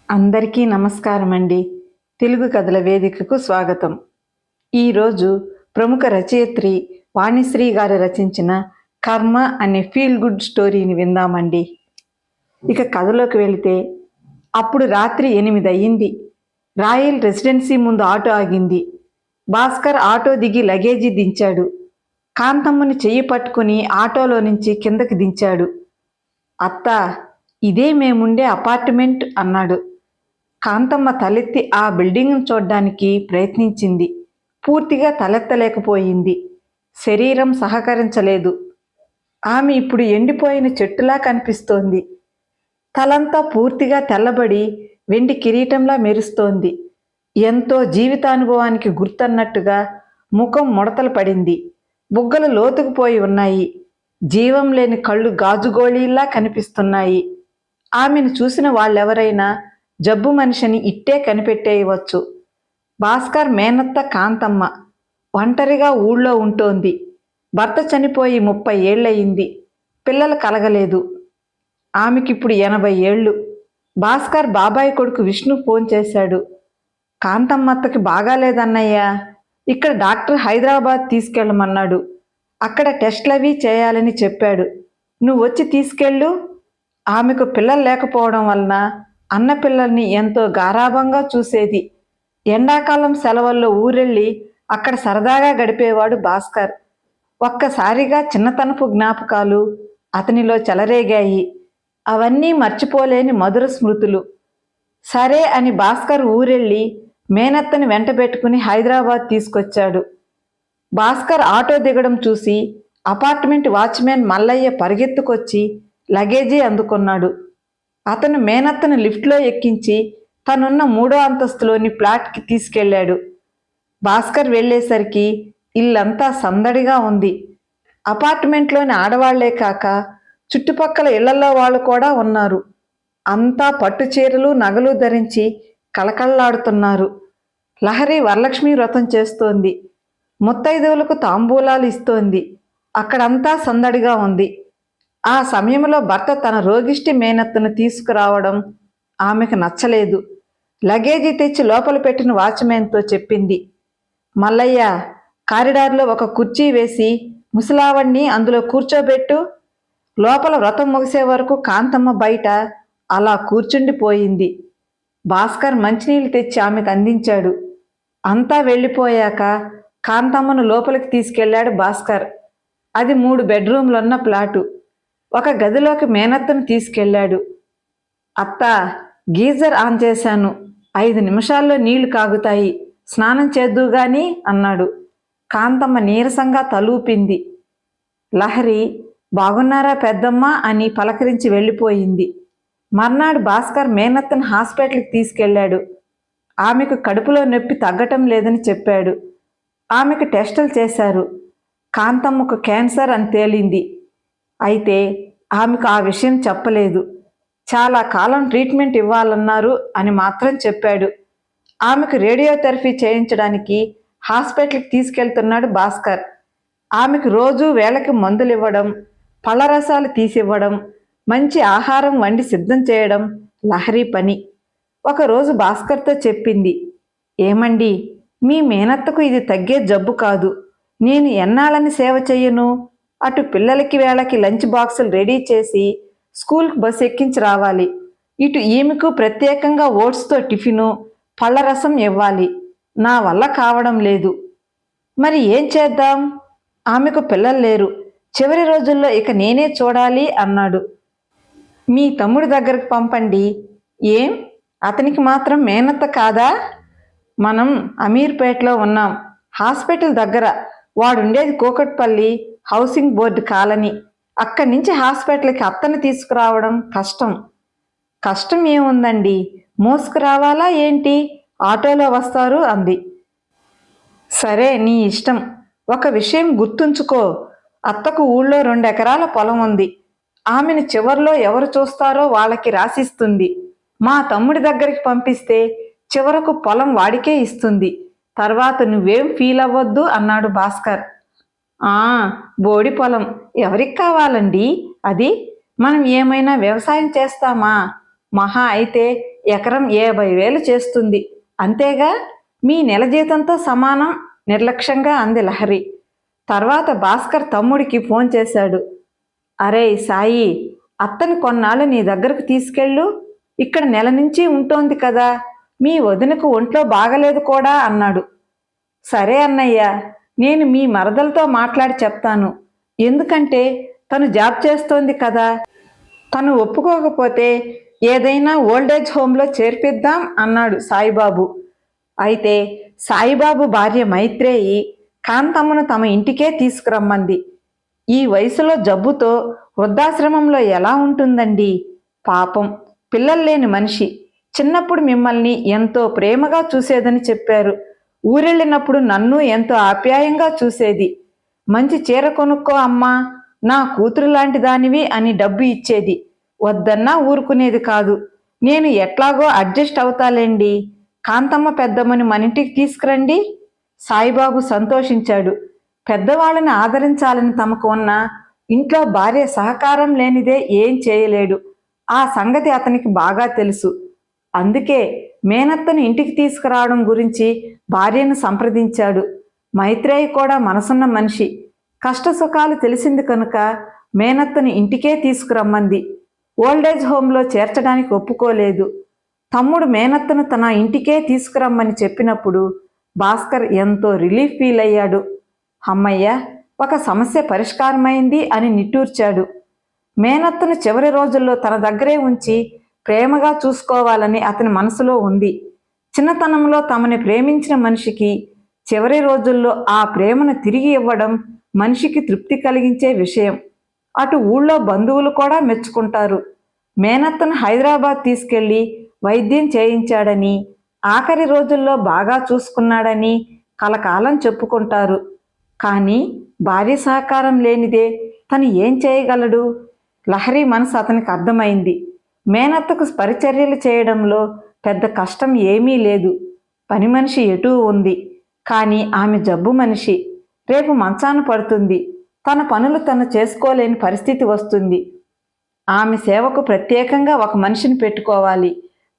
అందరికీ నమస్కారం అండి. తెలుగు కథల వేదికకు స్వాగతం. ఈరోజు ప్రముఖ రచయిత్రి వాణిశ్రీ గారు రచించిన కర్మ అనే ఫీల్ గుడ్ స్టోరీని విందామండి. ఇక కథలోకి వెళితే, అప్పుడు రాత్రి 8 అయ్యింది. రాయల్ రెసిడెన్సీ ముందు ఆటో ఆగింది. భాస్కర్ ఆటో దిగి లగేజీ దించాడు. కాంతమ్మని చెయ్యి పట్టుకుని ఆటోలో నుంచి కిందకి దించాడు. అత్త, ఇదే మేముండే అపార్ట్మెంట్ అన్నాడు. కాంతమ్మ తలెత్తి ఆ బిల్డింగ్ను చూడ్డానికి ప్రయత్నించింది. పూర్తిగా తలెత్తలేకపోయింది. శరీరం సహకరించలేదు. ఆమె ఇప్పుడు ఎండిపోయిన చెట్టులా కనిపిస్తోంది. తలంతా పూర్తిగా తెల్లబడి వెండి కిరీటంలా మెరుస్తోంది. ఎంతో జీవితానుభవానికి గుర్తన్నట్టుగా ముఖం ముడతలు పడింది. బుగ్గలు లోతుకుపోయి ఉన్నాయి. జీవం లేని కళ్ళు గాజుగోళీల్లా కనిపిస్తున్నాయి. ఆమెను చూసిన వాళ్ళెవరైనా జబ్బు మనిషిని ఇట్టే కనిపెట్టేయవచ్చు. భాస్కర్ మేనత్త కాంతమ్మ ఒంటరిగా ఊళ్ళో ఉంటోంది. భర్త చనిపోయి 30 ఏళ్ళయింది. పిల్లలు కలగలేదు. ఆమెకిప్పుడు 80 ఏళ్ళు. భాస్కర్ బాబాయ్ కొడుకు విష్ణు ఫోన్ చేశాడు. కాంతమ్మత్తకి బాగాలేదన్నయ్యా, ఇక్కడ డాక్టర్ హైదరాబాద్ తీసుకెళ్ళమన్నాడు. అక్కడ టెస్ట్లవి చేయాలని చెప్పాడు. నువ్వు వచ్చి తీసుకెళ్ళు. ఆమెకు పిల్లలు లేకపోవడం వలన అన్న పిల్లల్ని ఎంతో గారాబంగా చూసేది. ఎండాకాలం సెలవుల్లో ఊరెళ్ళి అక్కడ సరదాగా గడిపేవాడు భాస్కర్. ఒక్కసారిగా చిన్నతనపు జ్ఞాపకాలు అతనిలో చెలరేగాయి. అవన్నీ మర్చిపోలేని మధుర స్మృతులు. సరే అని భాస్కర్ ఊరెళ్ళి మేనత్తని వెంటబెట్టుకుని హైదరాబాద్ తీసుకొచ్చాడు. భాస్కర్ ఆటో దిగడం చూసి అపార్ట్మెంట్ వాచ్మెన్ మల్లయ్య పరిగెత్తుకొచ్చి లగేజీ అందుకున్నాడు. అతను మేనత్తను లిఫ్ట్లో ఎక్కించి తనున్న 3వ అంతస్తులోని ఫ్లాట్కి తీసుకెళ్లాడు. భాస్కర్ వెళ్ళేసరికి ఇల్లంతా సందడిగా ఉంది. అపార్ట్మెంట్లోని ఆడవాళ్లే కాక చుట్టుపక్కల ఇళ్లలో వాళ్ళు కూడా ఉన్నారు. అంతా పట్టు చీరలు నగలు ధరించి కళకళలాడుతున్నారు. లహరి వరలక్ష్మి వ్రతం చేస్తోంది. ముత్తైదువులకు తాంబూలాలు ఇస్తోంది. అక్కడంతా సందడిగా ఉంది. ఆ సమయంలో భర్త తన రోగిష్టి మేనత్తను తీసుకురావడం ఆమెకు నచ్చలేదు. లగేజీ తెచ్చి లోపల పెట్టిన వాచ్మెన్తో చెప్పింది. మల్లయ్య, కారిడార్లో ఒక కుర్చీ వేసి ముసలావణ్ణి అందులో కూర్చోబెట్టు. లోపల వ్రతం ముగిసే వరకు కాంతమ్మ బయట అలా కూర్చుండిపోయింది. భాస్కర్ మంచినీళ్ళు తెచ్చి ఆమెకు అందించాడు. అంతా వెళ్ళిపోయాక కాంతమ్మను లోపలికి తీసుకెళ్లాడు భాస్కర్. అది 3 బెడ్రూమ్లున్న ప్లాటు. ఒక గదిలోకి మేనత్తను తీసుకెళ్లాడు. అత్త, గీజర్ ఆన్ చేశాను. 5 నిమిషాల్లో నీళ్లు కాగుతాయి. స్నానం చేద్దువుగాని అన్నాడు. కాంతమ్మ నీరసంగా తలూపింది. లహరి, బాగున్నారా పెద్దమ్మ అని పలకరించి వెళ్ళిపోయింది. మర్నాడు భాస్కర్ మేనత్తను హాస్పిటల్కి తీసుకెళ్లాడు. ఆమెకు కడుపులో నొప్పి తగ్గటం లేదని చెప్పాడు. ఆమెకు టెస్టులు చేశారు. కాంతమ్మకు క్యాన్సర్ అని తేలింది. అయితే ఆమెకు ఆ విషయం చెప్పలేదు. చాలా కాలం ట్రీట్మెంట్ ఇవ్వాలన్నారు అని మాత్రం చెప్పాడు. ఆమెకు రేడియోథెరపీ చేయించడానికి హాస్పిటల్కి తీసుకెళ్తున్నాడు భాస్కర్. ఆమెకు రోజు వేళకి మందులు ఇవ్వడం, పళ్ళరసాలు తీసివ్వడం, మంచి ఆహారం వండి సిద్ధం చేయడం లహరి పని. ఒకరోజు భాస్కర్తో చెప్పింది. ఏమండి, మీ మేనత్తకు ఇది తగ్గే జబ్బు కాదు. నేను ఎన్నాళ్ళని సేవ చెయ్యను? అటు పిల్లలకి వేళకి లంచ్ బాక్సులు రెడీ చేసి స్కూల్కి బస్సు ఎక్కించి రావాలి. ఇటు ఈమెకు ప్రత్యేకంగా ఓట్స్తో టిఫిను, పళ్ళరసం ఇవ్వాలి. నా వల్ల కావడం లేదు. మరి ఏం చేద్దాం? ఆమెకు పిల్లలు లేరు. చివరి రోజుల్లో ఇక నేనే చూడాలి అన్నాడు. మీ తమ్ముడి దగ్గరకు పంపండి. ఏం, అతనికి మాత్రం మేనత్త కాదా? మనం అమీర్పేటలో ఉన్నాం, హాస్పిటల్ దగ్గర. వాడుండేది కూకట్పల్లి హౌసింగ్ బోర్డు కాలనీ. అక్కడి నుంచి హాస్పిటల్కి అత్తని తీసుకురావడం కష్టం. కష్టం ఏముందండి, మోసుకురావాలా ఏంటి? ఆటోలో వస్తారు అంది. సరే, నీ ఇష్టం. ఒక విషయం గుర్తుంచుకో, అత్తకు ఊళ్ళో 2 ఎకరాల పొలం ఉంది. ఆమెను చివర్లో ఎవరు చూస్తారో వాళ్ళకి రాసిస్తుంది. మా తమ్ముడి దగ్గరికి పంపిస్తే చివరకు పొలం వాడికే ఇస్తుంది. తర్వాత నువ్వేం ఫీల్ అవ్వద్దు అన్నాడు భాస్కర్. బోడి పొలం ఎవరికి కావాలండి? అది మనం ఏమైనా వ్యవసాయం చేస్తామా? మహా అయితే ఎకరం 50,000 చేస్తుంది. అంతేగా, మీ నెల జీతంతో సమానం నిర్లక్ష్యంగా అంది లహరి. తర్వాత భాస్కర్ తమ్ముడికి ఫోన్ చేశాడు. అరేయ్ సాయి, అత్తని కొన్నాళ్ళు నీ దగ్గరకు తీసుకెళ్ళు, ఇక్కడ నెల నుంచి ఉంటోంది కదా, మీ వదినకు ఒంట్లో బాగలేదు కూడా అన్నాడు. సరే అన్నయ్య, నేను మీ మరదలతో మాట్లాడి చెప్తాను. ఎందుకంటే తను జాబ్ చేస్తోంది కదా, తను ఒప్పుకోకపోతే ఏదైనా ఓల్డేజ్ హోమ్లో చేర్పిద్దాం అన్నాడు సాయిబాబు. అయితే సాయిబాబు భార్య మైత్రేయి కాంతమ్మను తమ ఇంటికే తీసుకురమ్మంది. ఈ వయసులో జబ్బుతో వృద్ధాశ్రమంలో ఎలా ఉంటుందండి? పాపం, పిల్లలు లేని మనిషి. చిన్నప్పుడు మిమ్మల్ని ఎంతో ప్రేమగా చూసేదని చెప్పారు. ఊరెళ్ళినప్పుడు నన్ను ఎంతో ఆప్యాయంగా చూసేది. మంచి చీర కొనుక్కో అమ్మా, నా కూతురు లాంటి దానివి అని డబ్బు ఇచ్చేది. వద్దన్నా ఊరుకునేది కాదు. నేను ఎట్లాగో అడ్జస్ట్ అవుతాలేండి, కాంతమ్మ పెద్దమ్మని మన ఇంటికి తీసుకురండి. సాయిబాబు సంతోషించాడు. పెద్దవాళ్ళని ఆదరించాలని తమకు ఉన్న ఇంట్లో భార్య సహకారం లేనిదే ఏం చేయలేడు. ఆ సంగతి అతనికి బాగా తెలుసు. అందుకే మేనత్తను ఇంటికి తీసుకురావడం గురించి భార్యను సంప్రదించాడు. మైత్రేయి కూడా మనసున్న మనిషి. కష్టసుఖాలు తెలిసింది కనుక మేనత్తను ఇంటికే తీసుకురమ్మంది. ఓల్డేజ్ హోంలో చేర్చడానికి ఒప్పుకోలేదు. తమ్ముడు మేనత్తను తన ఇంటికే తీసుకురమ్మని చెప్పినప్పుడు భాస్కర్ ఎంతో రిలీఫ్ ఫీల్ అయ్యాడు. అమ్మయ్య, ఒక సమస్య పరిష్కారమైంది అని నిట్టూర్చాడు. మేనత్తను చివరి రోజుల్లో తన దగ్గరే ఉంచి ప్రేమగా చూసుకోవాలని అతని మనసులో ఉంది. చిన్నతనంలో తమని ప్రేమించిన మనిషికి చివరి రోజుల్లో ఆ ప్రేమను తిరిగి ఇవ్వడం మనిషికి తృప్తి కలిగించే విషయం. అటు ఊళ్ళో బంధువులు కూడా మెచ్చుకుంటారు. మేనత్తను హైదరాబాద్ తీసుకెళ్లి వైద్యం చేయించాడని, ఆఖరి రోజుల్లో బాగా చూసుకున్నాడని కలకాలం చెప్పుకుంటారు. కానీ భార్య సహకారం లేనిదే తను ఏం చేయగలడు? లహరి మనసు అతనికి అర్థమైంది. మేనత్తకు పరిచర్యలు చేయడంలో పెద్ద కష్టం ఏమీ లేదు. పని మనిషి ఎటూ ఉంది. కానీ ఆమె జబ్బు మనిషి. రేపు మంచాన పడుతుంది. తన పనులు తను చేసుకోలేని పరిస్థితి వస్తుంది. ఆమె సేవకు ప్రత్యేకంగా ఒక మనిషిని పెట్టుకోవాలి.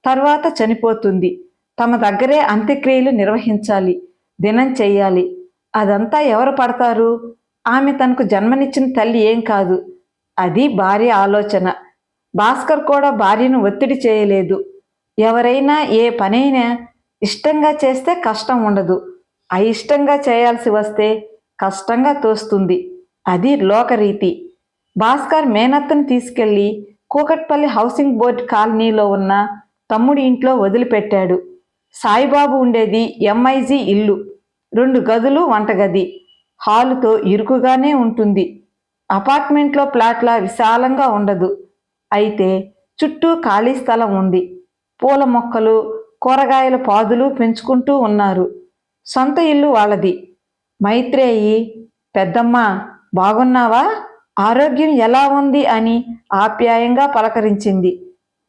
తర్వాత చనిపోతుంది. తమ దగ్గరే అంత్యక్రియలు నిర్వహించాలి, దినం చెయ్యాలి. అదంతా ఎవరు పడతారు? ఆమె తనకు జన్మనిచ్చిన తల్లి ఏం కాదు. అది భార్య ఆలోచన. భాస్కర్ కూడా భార్యను ఒత్తిడి చేయలేదు. ఎవరైనా ఏ పనైనా ఇష్టంగా చేస్తే కష్టం ఉండదు. అయిష్టంగా చేయాల్సి వస్తే కష్టంగా తోస్తుంది. అది లోకరీతి. భాస్కర్ మేనత్తను తీసుకెళ్లి కూకట్పల్లి హౌసింగ్ బోర్డు కాలనీలో ఉన్న తమ్ముడి ఇంట్లో వదిలిపెట్టాడు. సాయిబాబు ఉండేది ఎంఐజీ ఇల్లు. 2 గదులు, వంటగది, హాలుతో ఇరుకుగానే ఉంటుంది. అపార్ట్మెంట్లో ప్లాట్లా విశాలంగా ఉండదు. అయితే చుట్టూ ఖాళీ స్థలం ఉంది. పూల మొక్కలు, కూరగాయల పాదులు పెంచుకుంటూ ఉన్నారు. సొంత ఇల్లు వాళ్ళది. మైత్రేయి, పెద్దమ్మ బాగున్నావా, ఆరోగ్యం ఎలా ఉంది అని ఆప్యాయంగా పలకరించింది.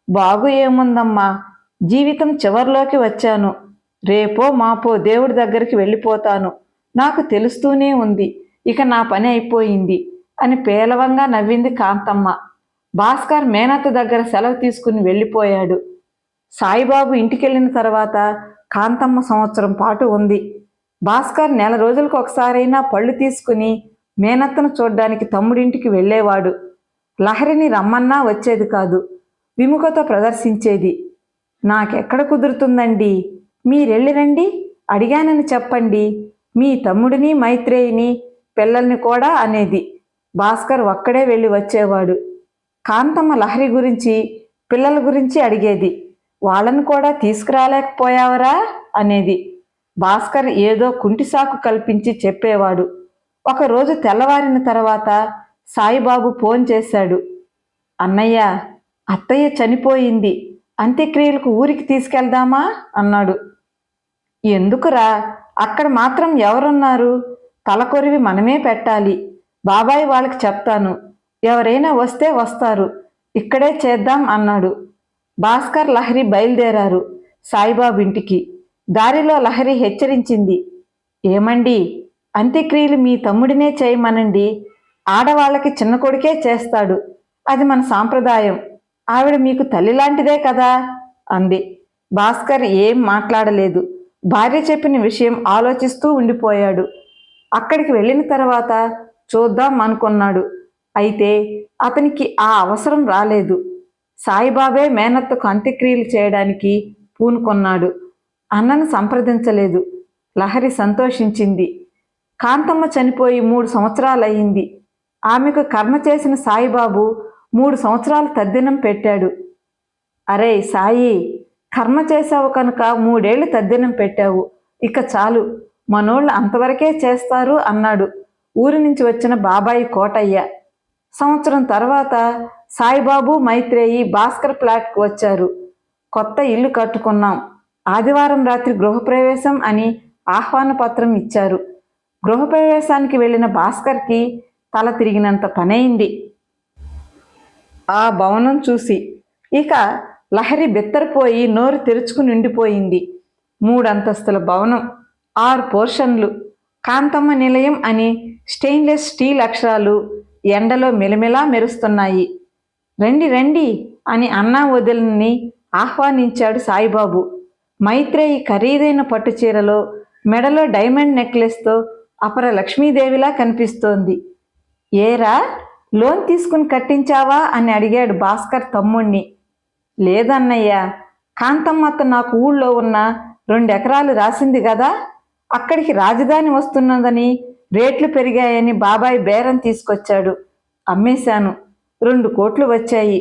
బాగు ఏముందమ్మా, జీవితం చివర్లోకి వచ్చాను. రేపో మాపో దేవుడి దగ్గరికి వెళ్ళిపోతాను. నాకు తెలుస్తూనే ఉంది, ఇక నా పని అయిపోయింది అని పేలవంగా నవ్వింది కాంతమ్మ. భాస్కర్ మేనత్త దగ్గర సెలవు తీసుకుని వెళ్ళిపోయాడు. సాయిబాబు ఇంటికెళ్ళిన తర్వాత కాంతమ్మ సంవత్సరం పాటు ఉంది. భాస్కర్ నెల రోజులకు ఒకసారైనా పళ్ళు తీసుకుని మేనత్తను చూడ్డానికి తమ్ముడింటికి వెళ్ళేవాడు. లహరిని రమ్మన్నా వచ్చేది కాదు. విముఖత ప్రదర్శించేది. నాకెక్కడ కుదురుతుందండి, మీరెళ్ళి రండి, అడిగానని చెప్పండి, మీ తమ్ముడిని మైత్రేయిని పిల్లల్ని కూడా అనేది. భాస్కర్ ఒక్కడే వెళ్ళి వచ్చేవాడు. కాంతమ్మ లహరి గురించి, పిల్లల గురించి అడిగేది. వాళ్ళను కూడా తీసుకురాలేకపోయావరా అనేది. భాస్కర్ ఏదో కుంటిసాకు కల్పించి చెప్పేవాడు. ఒకరోజు తెల్లవారిన తర్వాత సాయిబాబు ఫోన్ చేశాడు. అన్నయ్య, అత్తయ్య చనిపోయింది, అంత్యక్రియలకు ఊరికి తీసుకెళ్దామా అన్నాడు. ఎందుకురా, అక్కడ మాత్రం ఎవరున్నారు? తలకొరివి మనమే పెట్టాలి. బాబాయ్ వాళ్ళకి చెప్తాను, ఎవరైనా వస్తే వస్తారు, ఇక్కడే చేద్దాం అన్నాడు. భాస్కర్ లహరి బయలుదేరారు సాయిబాబు ఇంటికి. దారిలో లహరి హెచ్చరించింది. ఏమండి, అంత్యక్రియలు మీ తమ్ముడినే చేయమనండి. ఆడవాళ్ళకి చిన్న కొడుకే చేస్తాడు. అది మన సాంప్రదాయం. ఆవిడ మీకు తల్లిలాంటిదే కదా. అంది. భాస్కర్ ఏం మాట్లాడలేదు. భార్య చెప్పిన విషయం ఆలోచిస్తూ ఉండిపోయాడు. అక్కడికి వెళ్ళిన తర్వాత చూద్దాం అనుకున్నాడు. అయితే అతనికి ఆ అవసరం రాలేదు. సాయిబాబే మేనత్తకు అంత్యక్రియలు చేయడానికి పూనుకొన్నాడు. అన్నను సంప్రదించలేదు. లహరి సంతోషించింది. కాంతమ్మ చనిపోయి 3 సంవత్సరాలయ్యింది. ఆమెకు కర్మ చేసిన సాయిబాబు 3 సంవత్సరాలు తద్దినం పెట్టాడు. అరే సాయి, కర్మ చేశావు కనుక 3 ఏళ్ళు తద్దినం పెట్టావు. ఇక చాలు, మనోళ్ళు అంతవరకే చేస్తారు అన్నాడు ఊరి నుంచి వచ్చిన బాబాయి కోటయ్య. సంవత్సరం తర్వాత సాయిబాబు మైత్రేయి భాస్కర్ ఫ్లాట్కు వచ్చారు. కొత్త ఇల్లు కట్టుకున్నాం. ఆదివారం రాత్రి గృహప్రవేశం అని ఆహ్వాన పత్రం ఇచ్చారు. గృహప్రవేశానికి వెళ్ళిన భాస్కర్కి తల తిరిగినంత పనైంది ఆ భవనం చూసి. ఇక లహరి బెత్తరపోయి నోరు తెరుచుకుని ఉండిపోయింది. 3 అంతస్తుల భవనం, 6 పోర్షన్లు, కాంతమ్మ నిలయం అని స్టెయిన్లెస్ స్టీల్ అక్షరాలు ఎండలో మెలమెలా మెరుస్తున్నాయి. రండి రండి అని అన్నా వదిలిని ఆహ్వానించాడు సాయిబాబు. మైత్రేయి ఖరీదైన పట్టుచీరలో, మెడలో డైమండ్ నెక్లెస్తో అపర లక్ష్మీదేవిలా కనిపిస్తోంది. ఏరా, లోన్ తీసుకుని కట్టించావా అని అడిగాడు భాస్కర్ తమ్ముణ్ణి. లేదన్నయ్యా, కాంతమ్మత్త నాకు ఊళ్ళో ఉన్న 2 ఎకరాలు రాసింది కదా, అక్కడికి రాజధాని వస్తున్నదని, రేట్లు పెరిగాయని బాబాయ్ బేరం తీసుకొచ్చాడు. అమ్మేశాను. 2 కోట్లు వచ్చాయి.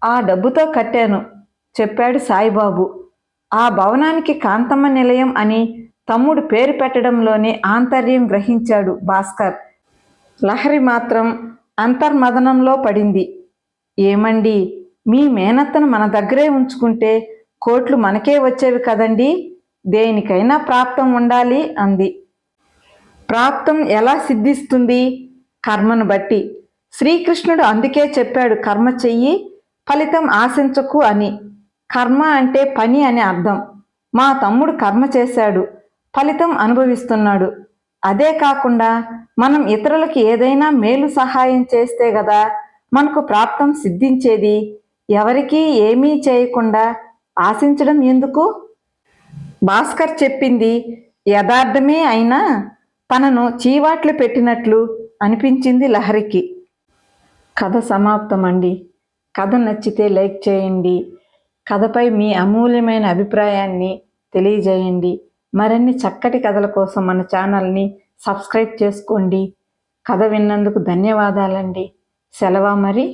ఆ డబ్బుతో కట్టాను చెప్పాడు సాయిబాబు. ఆ భవనానికి కాంతమ్మ నిలయం అని తమ్ముడు పేరు పెట్టడంలోనే ఆంతర్యం గ్రహించాడు భాస్కర్. లహరి మాత్రం అంతర్మదనంలో పడింది. ఏమండి, మీ మేనత్తను మన దగ్గరే ఉంచుకుంటే కోట్లు మనకే వచ్చేవి కదండి, దేనికైనా ప్రాప్తం ఉండాలి అంది. ప్రాప్తం ఎలా సిద్ధిస్తుంది? కర్మను బట్టి. శ్రీకృష్ణుడు అందుకే చెప్పాడు కర్మ చెయ్యి, ఫలితం ఆశించకు అని. కర్మ అంటే పని అని అర్థం. మా తమ్ముడు కర్మ చేశాడు, ఫలితం అనుభవిస్తున్నాడు. అదే కాకుండా మనం ఇతరులకి ఏదైనా మేలు సహాయం చేస్తే కదా మనకు ప్రాప్తం సిద్ధించేది. ఎవరికీ ఏమీ చేయకుండా ఆశించడం ఎందుకు? భాస్కర్ చెప్పింది యథార్థమే అయినా తనను చీవాట్లు పెట్టినట్లు అనిపించింది లహరికి. కథ సమాప్తమండి. కథ నచ్చితే లైక్ చేయండి. కథపై మీ అమూల్యమైన అభిప్రాయాన్ని తెలియజేయండి. మరిన్ని చక్కటి కథల కోసం మన ఛానల్ని సబ్స్క్రైబ్ చేసుకోండి. కథ విన్నందుకు ధన్యవాదాలండి. సెలవా మరి.